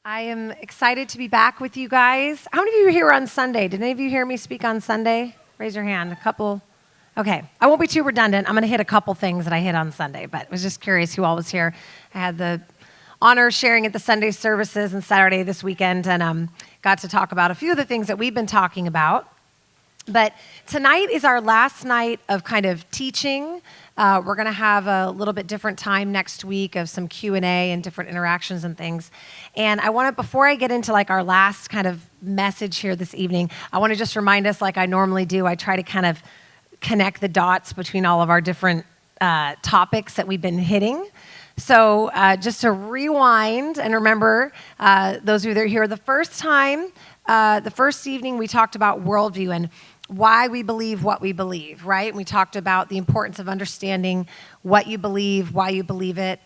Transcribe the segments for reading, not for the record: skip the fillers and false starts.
I am excited to be back with you guys. How many of you were here on Sunday? Did any of you hear me speak on Sunday? Raise your hand. A couple. Okay. I won't be too redundant. I'm going to hit a couple things that I hit on Sunday, but I was just curious who all was here. I had the honor of sharing at the Sunday services and Saturday this weekend, and got to talk about a few of the things that we've been talking about. But tonight is our last night of kind of teaching. We're going to have a little bit different time next week of some Q&A and different interactions and things. And I want to, before I get into like our last kind of message here this evening, I want to just remind us, like I normally do, I try to kind of connect the dots between all of our different topics that we've been hitting. So just to rewind and remember, those of you that are here the first time, the first evening we talked about worldview and why we believe what we believe, right? And we talked about the importance of understanding what you believe, why you believe it,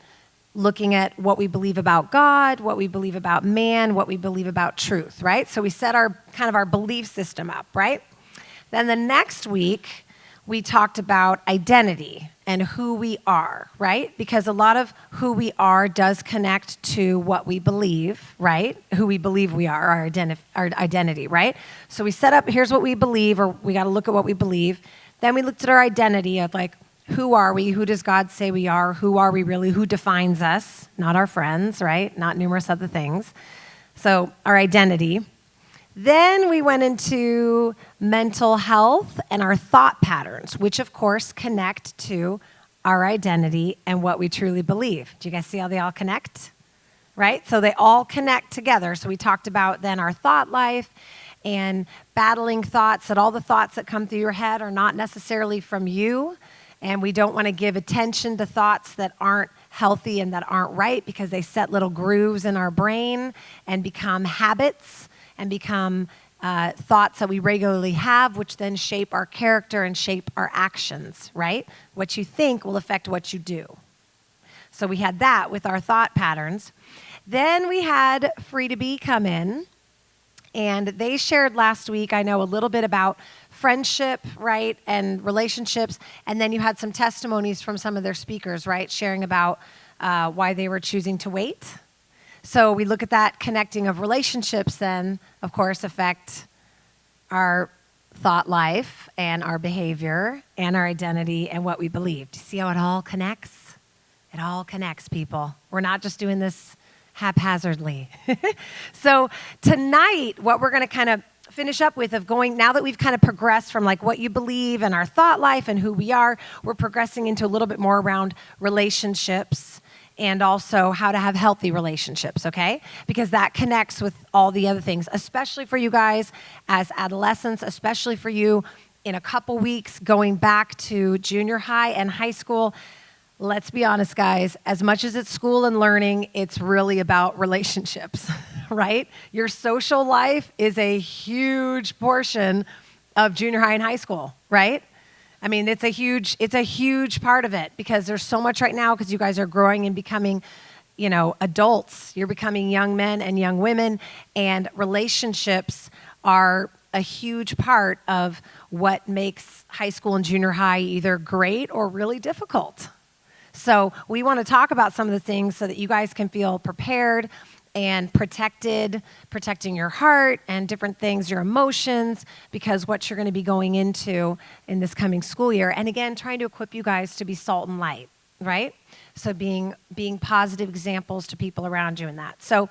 looking at what we believe about God, what we believe about man, what we believe about truth, right? So we set our kind of our belief system up, right? Then the next week, we talked about identity and who we are, right? Because a lot of who we are does connect to what we believe, right? Who we believe we are, our identity, right? So we set up, here's what we believe, or we got to look at what we believe. Then we looked at our identity of like, who are we? Who does God say we are? Who are we really? Who defines us? Not our friends, right? Not numerous other things. So our identity. Then we went into mental health and our thought patterns, which of course connect to our identity and what we truly believe. Do you guys see how they all connect? Right? So they all connect together. So we talked about then our thought life and battling thoughts, that all the thoughts that come through your head are not necessarily from you. And we don't want to give attention to thoughts that aren't healthy and that aren't right because they set little grooves in our brain and become habits and become thoughts that we regularly have, which then shape our character and shape our actions, right? What you think will affect what you do. So we had that with our thought patterns. Then we had Free to Be come in, and they shared last week, I know, a little bit about friendship, right, and relationships, and then you had some testimonies from some of their speakers, right, sharing about why they were choosing to wait. So we look at that connecting of relationships then, of course, affect our thought life and our behavior and our identity and what we believe. Do you see how it all connects? It all connects, people. We're not just doing this haphazardly. So tonight, what we're going to kind of finish up with of going, now that we've kind of progressed from like what you believe and our thought life and who we are, we're progressing into a little bit more around relationships and also how to have healthy relationships, okay? Because that connects with all the other things, especially for you guys as adolescents, especially for you in a couple weeks going back to junior high and high school. Let's be honest, guys, as much as it's school and learning, it's really about relationships, right? Your social life is a huge portion of junior high and high school, right? I mean, it's a huge part of it because there's so much right now because you guys are growing and becoming, adults. You're becoming young men and young women, and relationships are a huge part of what makes high school and junior high either great or really difficult. So we want to talk about some of the things so that you guys can feel prepared and protecting your heart and different things, your emotions, because what you're going to be going into in this coming school year. And again, trying to equip you guys to be salt and light, right? So being positive examples to people around you in that. So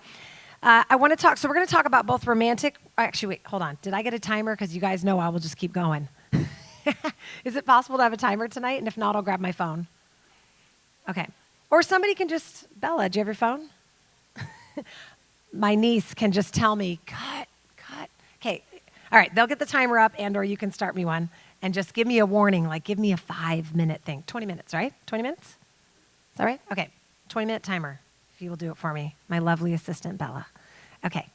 I want to talk, so we're going to talk about both actually, wait, hold on. Did I get a timer? Because you guys know I will just keep going. Is it possible to have a timer tonight? And if not, I'll grab my phone. Okay. Or somebody can Bella, do you have your phone? My niece can just tell me, cut. Okay, all right, they'll get the timer up or you can start me one and just give me a warning, like give me a 5-minute thing. 20 minutes, right? 20 minutes? Is that right? Okay, 20-minute timer, if you will do it for me. My lovely assistant, Bella. Okay.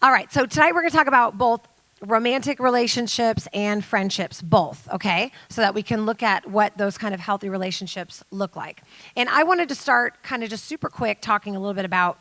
All right, so tonight we're going to talk about both romantic relationships and friendships, both, okay? So that we can look at what those kind of healthy relationships look like. And I wanted to start kind of just super quick talking a little bit about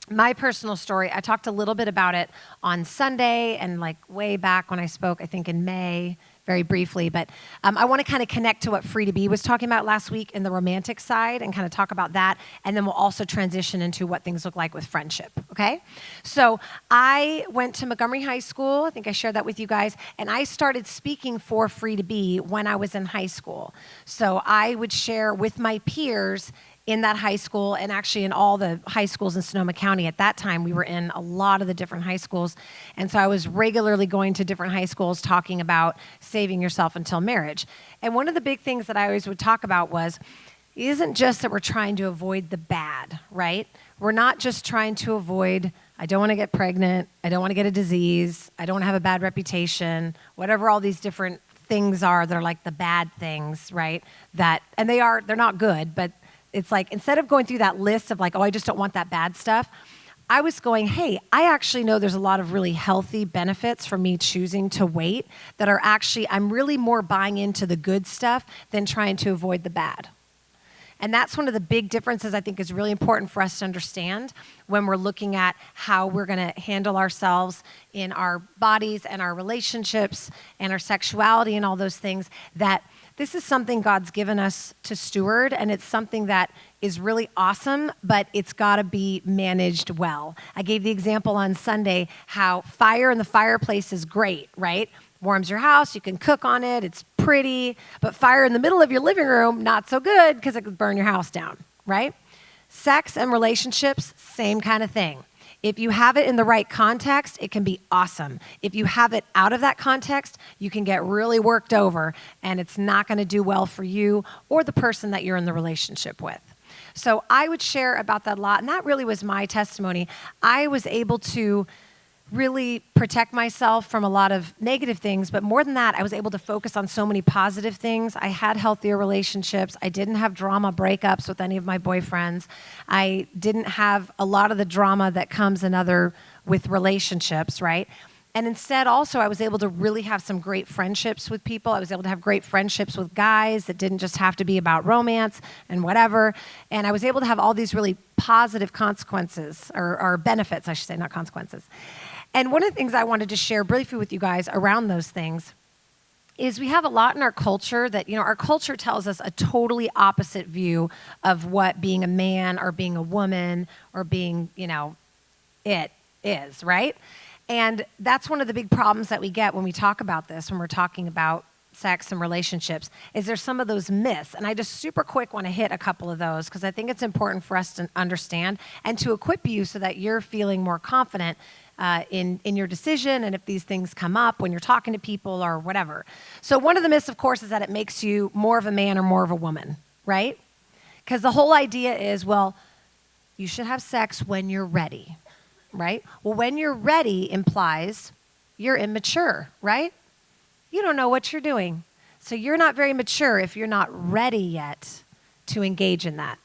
my personal story. I talked a little bit about it on Sunday and like way back when I spoke, I think in May very briefly, but I want to kind of connect to what Free to Be was talking about last week in the romantic side and kind of talk about that. And then we'll also transition into what things look like with friendship, okay? So I went to Montgomery High School. I think I shared that with you guys. And I started speaking for Free to Be when I was in high school. So I would share with my peers in that high school, and actually in all the high schools in Sonoma County. At that time, we were in a lot of the different high schools. And so I was regularly going to different high schools talking about saving yourself until marriage. And one of the big things that I always would talk about was, it isn't just that we're trying to avoid the bad, right? We're not just trying to avoid, I don't want to get pregnant, I don't want to get a disease, I don't want to have a bad reputation, whatever all these different things are that are like the bad things, right? And they're not good, but it's like, instead of going through that list of like, oh, I just don't want that bad stuff, I was going, hey, I actually know there's a lot of really healthy benefits for me choosing to wait that are actually, I'm really more buying into the good stuff than trying to avoid the bad. And that's one of the big differences I think is really important for us to understand when we're looking at how we're going to handle ourselves in our bodies and our relationships and our sexuality and all those things, that this is something God's given us to steward, and it's something that is really awesome, but it's got to be managed well. I gave the example on Sunday how fire in the fireplace is great, right? Warms your house, you can cook on it, it's pretty, but fire in the middle of your living room, not so good because it could burn your house down, right? Sex and relationships, same kind of thing. If you have it in the right context, it can be awesome. If you have it out of that context, you can get really worked over, and it's not going to do well for you or the person that you're in the relationship with. So I would share about that a lot, and that really was my testimony. I was able to really protect myself from a lot of negative things, but more than that, I was able to focus on so many positive things. I had healthier relationships. I didn't have drama breakups with any of my boyfriends. I didn't have a lot of the drama that comes with relationships, right? And instead, also, I was able to really have some great friendships with people. I was able to have great friendships with guys that didn't just have to be about romance and whatever. And I was able to have all these really positive consequences, or benefits, I should say, not consequences. And one of the things I wanted to share briefly with you guys around those things is we have a lot in our culture that, our culture tells us a totally opposite view of what being a man or being a woman or being, it is, right? And that's one of the big problems that we get when we talk about this, when we're talking about sex and relationships, is there's some of those myths. And I just super quick want to hit a couple of those because I think it's important for us to understand and to equip you so that you're feeling more confident in your decision, and if these things come up when you're talking to people or whatever. So one of the myths, of course, is that it makes you more of a man or more of a woman, right? Because the whole idea is, well, you should have sex when you're ready, right? Well, when you're ready implies you're immature, right? You don't know what you're doing. So you're not very mature if you're not ready yet to engage in that.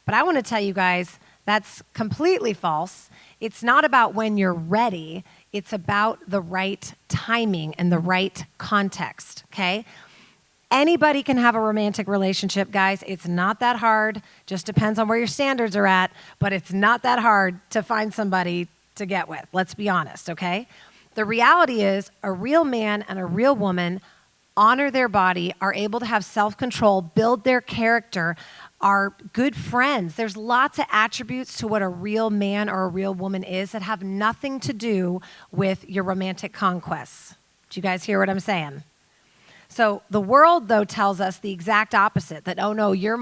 But I want to tell you guys, that's completely false. It's not about when you're ready. It's about the right timing and the right context, okay? Anybody can have a romantic relationship, guys. It's not that hard. Just depends on where your standards are at, but it's not that hard to find somebody to get with. Let's be honest, okay? The reality is a real man and a real woman honor their body, are able to have self-control, build their character, are good friends. There's lots of attributes to what a real man or a real woman is that have nothing to do with your romantic conquests. Do you guys hear what I'm saying? So the world, though, tells us the exact opposite, that, oh, no, you're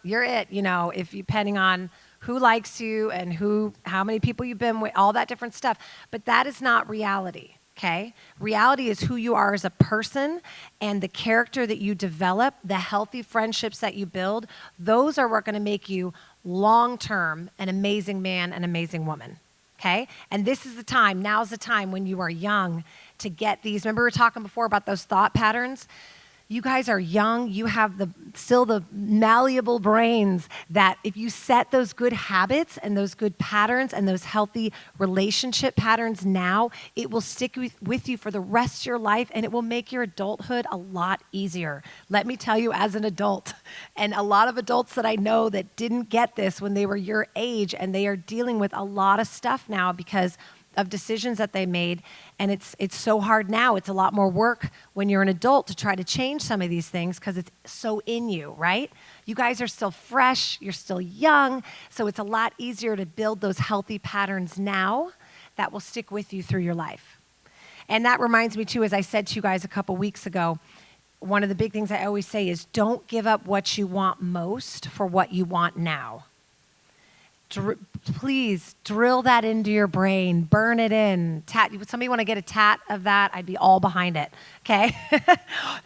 it, if you, depending on who likes you and how many people you've been with, all that different stuff. But that is not reality. Okay? Reality is who you are as a person and the character that you develop, the healthy friendships that you build. Those are what are going to make you long-term an amazing man and amazing woman. Okay? And this is the time, now's the time when you are young to get these. Remember we were talking before about those thought patterns? You guys are young. You have still the malleable brains that if you set those good habits and those good patterns and those healthy relationship patterns now, it will stick with you for the rest of your life, and it will make your adulthood a lot easier. Let me tell you, as an adult, and a lot of adults that I know that didn't get this when they were your age, and they are dealing with a lot of stuff now because of decisions that they made. And it's so hard now. It's a lot more work when you're an adult to try to change some of these things because it's so in you, right? You guys are still fresh. You're still young. So it's a lot easier to build those healthy patterns now that will stick with you through your life. And that reminds me too, as I said to you guys a couple weeks ago, one of the big things I always say is don't give up what you want most for what you want now. Please drill that into your brain, burn it in. Somebody want to get a tat of that? I'd be all behind it, okay?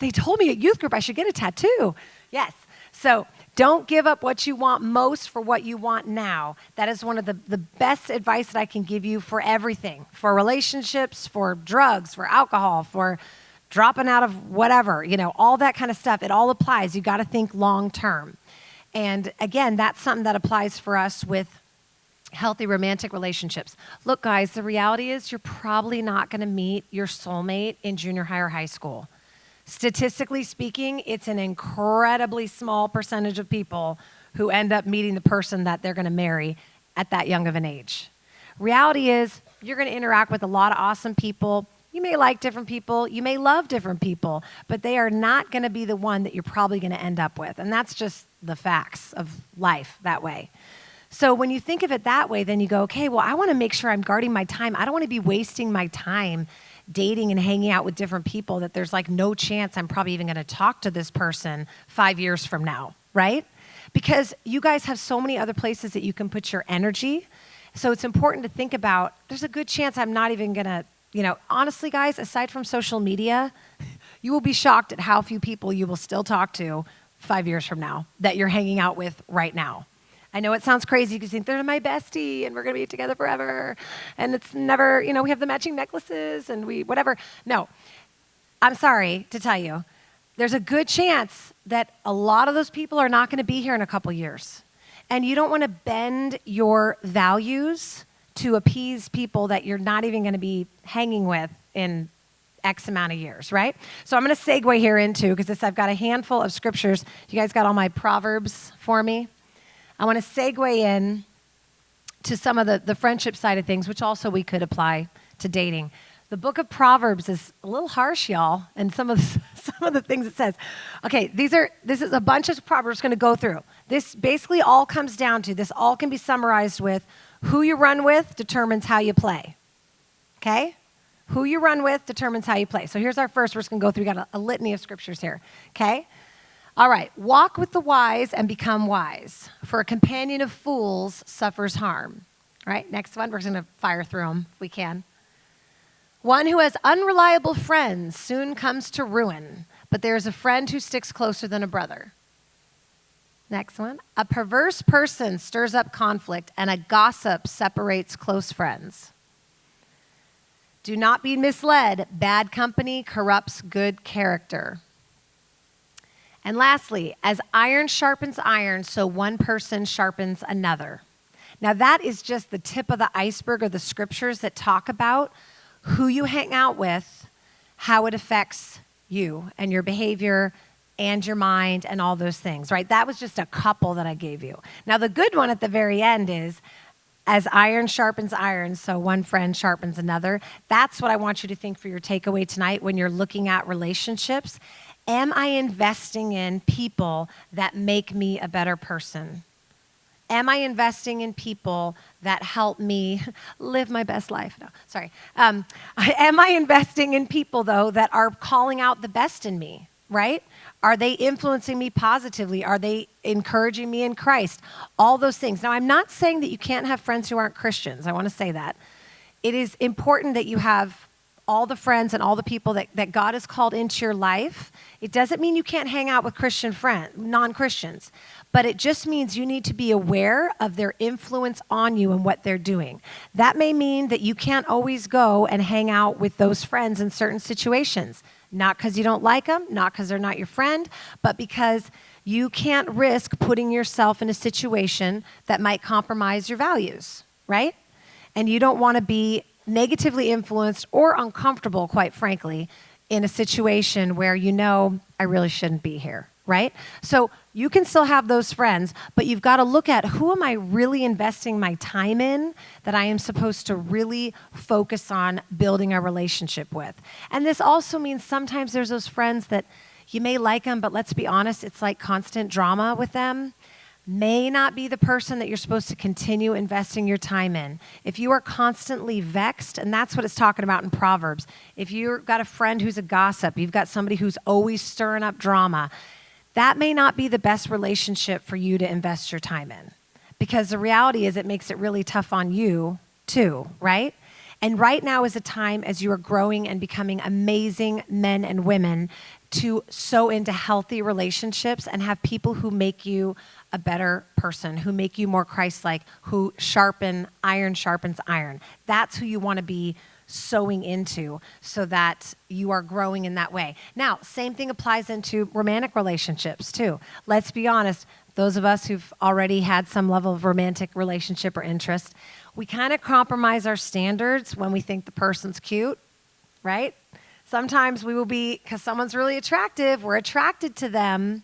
They told me at youth group I should get a tattoo. Yes. So don't give up what you want most for what you want now. That is one of the best advice that I can give you for everything, for relationships, for drugs, for alcohol, for dropping out of whatever, all that kind of stuff. It all applies. You got to think long term. And again, that's something that applies for us with healthy romantic relationships. Look, guys, the reality is you're probably not going to meet your soulmate in junior high or high school. Statistically speaking, it's an incredibly small percentage of people who end up meeting the person that they're going to marry at that young of an age. Reality is you're going to interact with a lot of awesome people. You may like different people, you may love different people, but they are not going to be the one that you're probably going to end up with. And that's just the facts of life that way. So when you think of it that way, then you go, okay, well, I want to make sure I'm guarding my time. I don't want to be wasting my time dating and hanging out with different people that there's like no chance I'm probably even going to talk to this person 5 years from now, right? Because you guys have so many other places that you can put your energy. So it's important to think about, there's a good chance I'm not even going to, honestly, guys, aside from social media, you will be shocked at how few people you will still talk to 5 years from now that you're hanging out with right now. I know it sounds crazy because you think they're my bestie and we're going to be together forever. And it's never, we have the matching necklaces and whatever. No, I'm sorry to tell you, there's a good chance that a lot of those people are not going to be here in a couple years. And you don't want to bend your values to appease people that you're not even going to be hanging with in X amount of years, right? So I'm going to segue here into, because I've got a handful of scriptures. You guys got all my Proverbs for me? I want to segue in to some of the friendship side of things, which also we could apply to dating. The book of Proverbs is a little harsh, y'all, and some of the things it says. Okay, this is a bunch of Proverbs going to go through. This basically all comes down to, this all can be summarized with, who you run with determines how you play, okay? Who you run with determines how you play. So here's our first. We're just going to go through. We got a litany of scriptures here, okay? All right. Walk with the wise and become wise, for a companion of fools suffers harm. All right, next one. We're going to fire through them if we can. One who has unreliable friends soon comes to ruin, but there is a friend who sticks closer than a brother. Next one. A perverse person stirs up conflict, and a gossip separates close friends. Do not be misled. Bad company corrupts good character. And lastly, as iron sharpens iron, so one person sharpens another. Now that is just the tip of the iceberg of the scriptures that talk about who you hang out with, how it affects you and your behavior and your mind and all those things, right? That was just a couple that I gave you. Now the good one at the very end is, as iron sharpens iron, so one friend sharpens another. That's what I want you to think for your takeaway tonight when you're looking at relationships. Am I investing in people that make me a better person? Am I investing in people that help me live my best life? No, sorry. Am I investing in people, though, that are calling out the best in me, right? Are they influencing me positively? Are they encouraging me in Christ? All those things. Now, I'm not saying that you can't have friends who aren't Christians. I want to say that. It is important that you have all the friends and all the people that God has called into your life. It doesn't mean you can't hang out with Christian friends, non-Christians, but it just means you need to be aware of their influence on you and what they're doing. That may mean that you can't always go and hang out with those friends in certain situations, not because you don't like them, not because they're not your friend, but because you can't risk putting yourself in a situation that might compromise your values, right? And you don't want to be negatively influenced or uncomfortable, quite frankly, in a situation where you know, I really shouldn't be here, right? So you can still have those friends, but you've got to look at who am I really investing my time in that I am supposed to really focus on building a relationship with. And this also means sometimes there's those friends that you may like them, but let's be honest, it's like constant drama with them. May not be the person that you're supposed to continue investing your time in. If you are constantly vexed, and that's what it's talking about in Proverbs, if you've got a friend who's a gossip, you've got somebody who's always stirring up drama, that may not be the best relationship for you to invest your time in. Because the reality is it makes it really tough on you too, right? And right now is a time as you are growing and becoming amazing men and women to sow into healthy relationships and have people who make you a better person, who make you more Christ-like, who iron sharpens iron. That's who you want to be sowing into so that you are growing in that way. Now, same thing applies into romantic relationships too. Let's be honest, those of us who've already had some level of romantic relationship or interest, we kind of compromise our standards when we think the person's cute, right? Sometimes we will be, because someone's really attractive, we're attracted to them,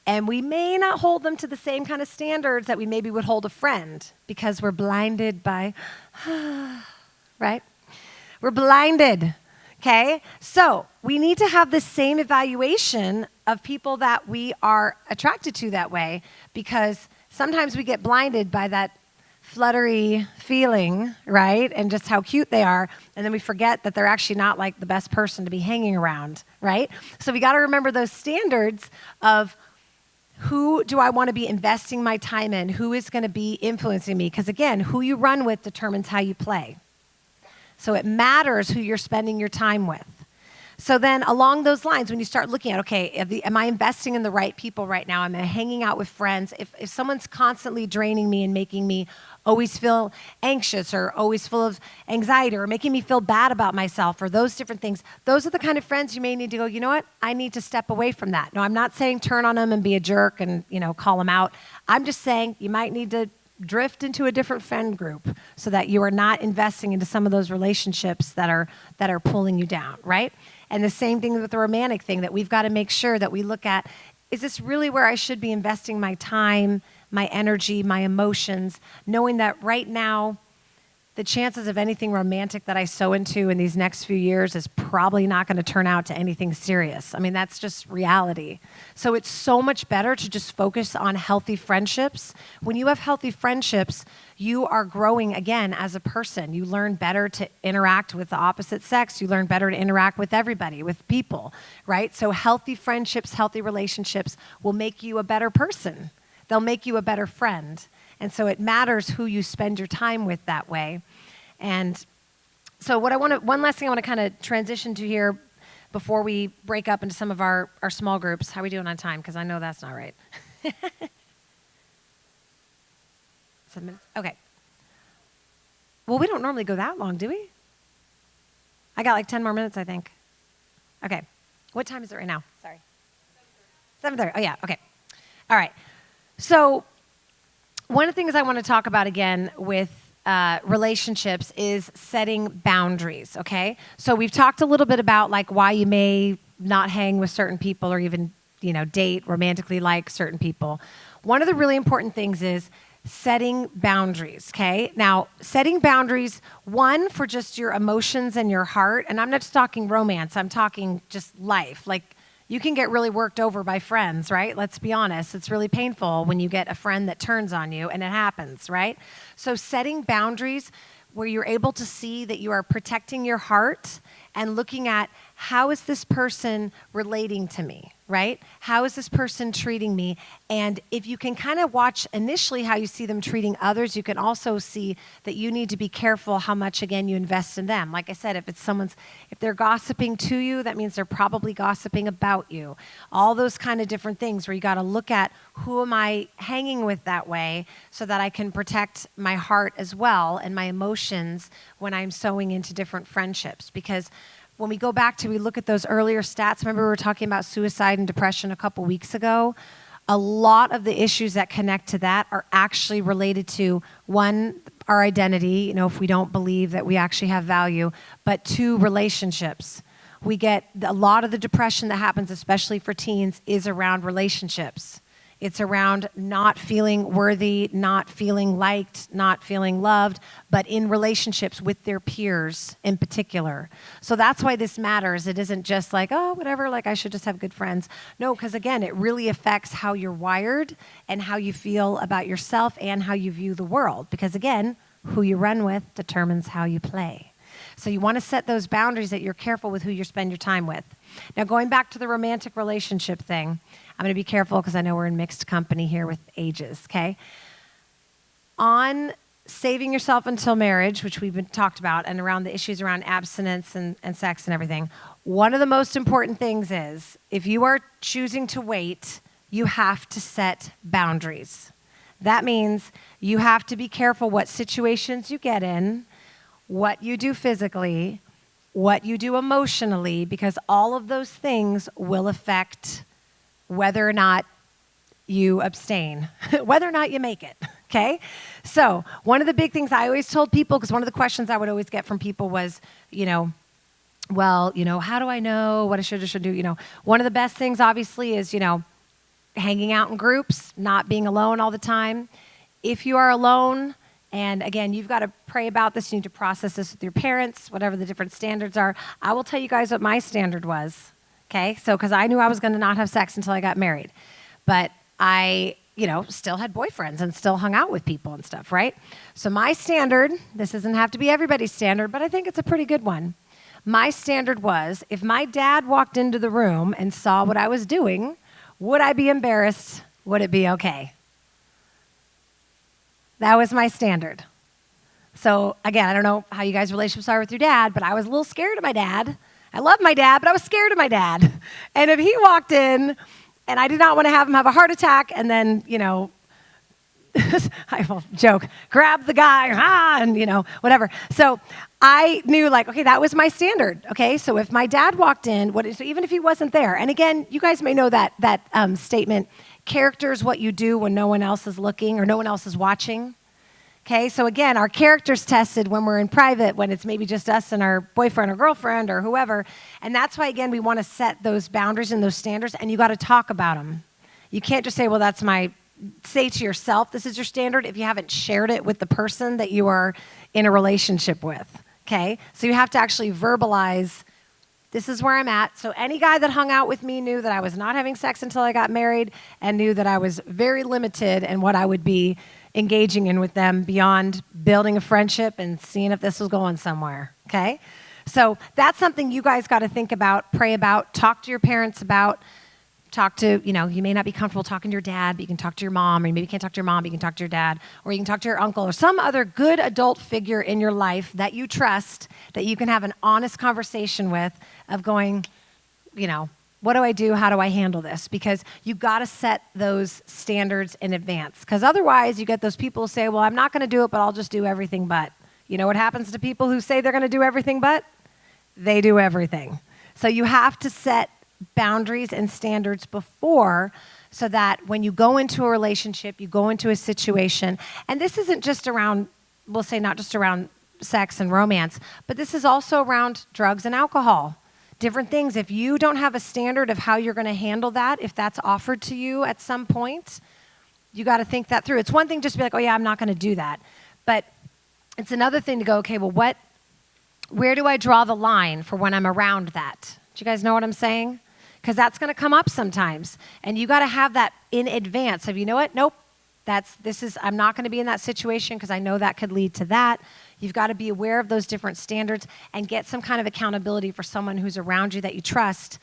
and we may not hold them to the same kind of standards that we maybe would hold a friend because we're blinded by, right? We're blinded, okay? So we need to have the same evaluation of people that we are attracted to that way, because sometimes we get blinded by that fluttery feeling, right? And just how cute they are. And then we forget that they're actually not like the best person to be hanging around, right? So we got to remember those standards of who do I want to be investing my time in? Who is going to be influencing me? Because again, who you run with determines how you play. So it matters who you're spending your time with. So then along those lines, when you start looking at, okay, am I investing in the right people right now? Am I hanging out with friends? If someone's constantly draining me and making me always feel anxious or always full of anxiety or making me feel bad about myself or those different things, those are the kind of friends you may need to go, you know what? I need to step away from that. No, I'm not saying turn on them and be a jerk and, call them out. I'm just saying you might need to drift into a different friend group so that you are not investing into some of those relationships that are pulling you down, right? And the same thing with the romantic thing, that we've got to make sure that we look at, is this really where I should be investing my time, my energy, my emotions, knowing that right now, the chances of anything romantic that I sow into in these next few years is probably not going to turn out to anything serious. I mean, that's just reality. So it's so much better to just focus on healthy friendships. When you have healthy friendships, you are growing again as a person. You learn better to interact with the opposite sex. You learn better to interact with everybody, with people, right? So healthy friendships, healthy relationships will make you a better person. They'll make you a better friend. And so it matters who you spend your time with that way. And so one last thing I want to kind of transition to here before we break up into some of our small groups. How are we doing on time? Because I know that's not right. 7 minutes? Okay. Well, we don't normally go that long, do we? I got like 10 more minutes, I think. Okay. What time is it right now? Sorry. 7:30. Oh, yeah. Okay. All right. So one of the things I want to talk about again with relationships is setting boundaries, okay? So we've talked a little bit about like why you may not hang with certain people or even, date romantically like certain people. One of the really important things is setting boundaries, okay? Now, setting boundaries, one, for just your emotions and your heart, and I'm not just talking romance, I'm talking just life, like you can get really worked over by friends, right? Let's be honest. It's really painful when you get a friend that turns on you, and it happens, right? So setting boundaries where you're able to see that you are protecting your heart and looking at how is this person relating to me, right? How is this person treating me? And if you can kind of watch initially how you see them treating others, you can also see that you need to be careful how much, again, you invest in them. Like I said, if they're gossiping to you, that means they're probably gossiping about you. All those kind of different things where you got to look at who am I hanging with that way so that I can protect my heart as well and my emotions when I'm sowing into different friendships. Because when we look at those earlier stats, remember we were talking about suicide and depression a couple weeks ago? A lot of the issues that connect to that are actually related to, one, our identity, if we don't believe that we actually have value, but two, relationships. We get a lot of the depression that happens, especially for teens, is around relationships. It's around not feeling worthy, not feeling liked, not feeling loved, but in relationships with their peers in particular. So that's why this matters. It isn't just like, oh, whatever, like I should just have good friends. No, because again, it really affects how you're wired and how you feel about yourself and how you view the world. Because again, who you run with determines how you play. So you want to set those boundaries that you're careful with who you spend your time with. Now, going back to the romantic relationship thing, I'm going to be careful because I know we're in mixed company here with ages, okay? On saving yourself until marriage, which we've been talked about, and around the issues around abstinence and sex and everything, one of the most important things is if you are choosing to wait, you have to set boundaries. That means you have to be careful what situations you get in, what you do physically, what you do emotionally, because all of those things will affect whether or not you abstain, whether or not you make it, okay? So one of the big things I always told people, because one of the questions I would always get from people was, well, how do I know what I should or should do? One of the best things obviously is, hanging out in groups, not being alone all the time. If you are alone, and again, you've got to pray about this. You need to process this with your parents, whatever the different standards are. I will tell you guys what my standard was, okay? So, because I knew I was going to not have sex until I got married. But I, still had boyfriends and still hung out with people and stuff, right? So my standard, this doesn't have to be everybody's standard, but I think it's a pretty good one. My standard was, if my dad walked into the room and saw what I was doing, would I be embarrassed? Would it be okay? That was my standard. So again, I don't know how you guys' relationships are with your dad, but I was a little scared of my dad. I love my dad, but I was scared of my dad. And if he walked in and I did not want to have him have a heart attack and then, I will joke, grab the guy, and whatever. So I knew okay, that was my standard. Okay, so if my dad walked in, so even if he wasn't there, and again, you guys may know that statement, character is what you do when no one else is looking or no one else is watching. Okay, so again, our character's tested when we're in private, when it's maybe just us and our boyfriend or girlfriend or whoever. And that's why, again, we want to set those boundaries and those standards, and you got to talk about them. You can't just say, well, say to yourself, this is your standard, if you haven't shared it with the person that you are in a relationship with. Okay, so you have to actually verbalize, this is where I'm at. So any guy that hung out with me knew that I was not having sex until I got married and knew that I was very limited in what I would be engaging in with them beyond building a friendship and seeing if this was going somewhere, okay? So that's something you guys got to think about, pray about, talk to your parents about, talk to, you may not be comfortable talking to your dad, but you can talk to your mom, or you maybe can't talk to your mom, but you can talk to your dad, or you can talk to your uncle, or some other good adult figure in your life that you trust, that you can have an honest conversation with of going, what do I do? How do I handle this? Because you got to set those standards in advance. Because otherwise, you get those people who say, well, I'm not going to do it, but I'll just do everything but. You know what happens to people who say they're going to do everything but? They do everything. So you have to set boundaries and standards before, so that when you go into a relationship, you go into a situation, and this isn't just around, we'll say not just around sex and romance, but this is also around drugs and alcohol. Different things. If you don't have a standard of how you're going to handle that, if that's offered to you at some point, you got to think that through. It's one thing just to be like, oh yeah, I'm not going to do that. But it's another thing to go, okay, well, where do I draw the line for when I'm around that? Do you guys know what I'm saying? Because that's going to come up sometimes. And you got to have that in advance of, you know what? Nope. I'm not going to be in that situation because I know that could lead to that. You've got to be aware of those different standards and get some kind of accountability for someone who's around you that you trust,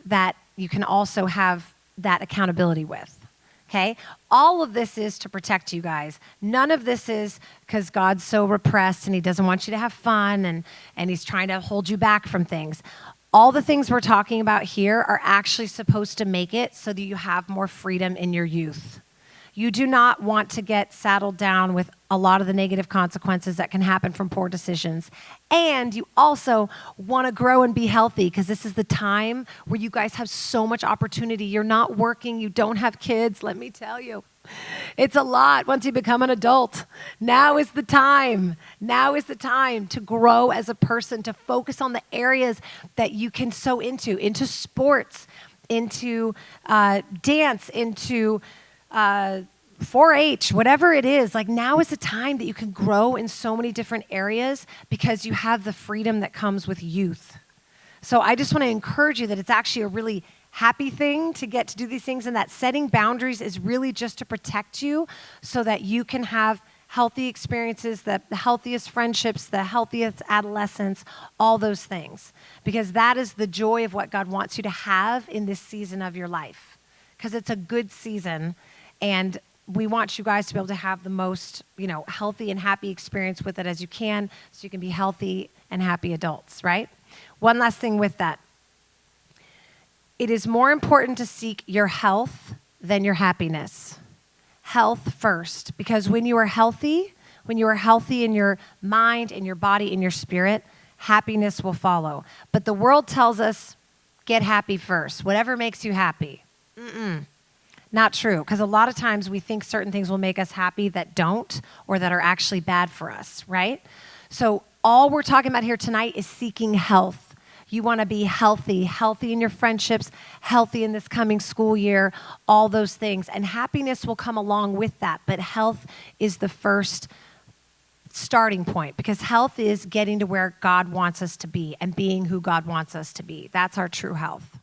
that you can also have that accountability with. Okay? All of this is to protect you guys. None of this is because God's so repressed and he doesn't want you to have fun and he's trying to hold you back from things. All the things we're talking about here are actually supposed to make it so that you have more freedom in your youth. You do not want to get saddled down with a lot of the negative consequences that can happen from poor decisions. And you also want to grow and be healthy, because this is the time where you guys have so much opportunity. You're not working, you don't have kids, let me tell you. It's a lot once you become an adult. Now is the time. Now is the time to grow as a person, to focus on the areas that you can sow into sports, into dance, into 4-H, whatever it is. Like, now is the time that you can grow in so many different areas because you have the freedom that comes with youth. So I just want to encourage you that it's actually a really happy thing to get to do these things, and that setting boundaries is really just to protect you so that you can have healthy experiences, the healthiest friendships, the healthiest adolescence, all those things. Because that is the joy of what God wants you to have in this season of your life. Because it's a good season, and we want you guys to be able to have the most, healthy and happy experience with it as you can, so you can be healthy and happy adults, right? One last thing with that. It is more important to seek your health than your happiness. Health first, because when you are healthy in your mind, in your body, in your spirit, happiness will follow. But the world tells us, get happy first, whatever makes you happy. Not true, because a lot of times we think certain things will make us happy that don't, or that are actually bad for us, right? So all we're talking about here tonight is seeking health. You want to be healthy in your friendships, healthy in this coming school year, all those things. And happiness will come along with that. But health is the first starting point, because health is getting to where God wants us to be and being who God wants us to be. That's our true health.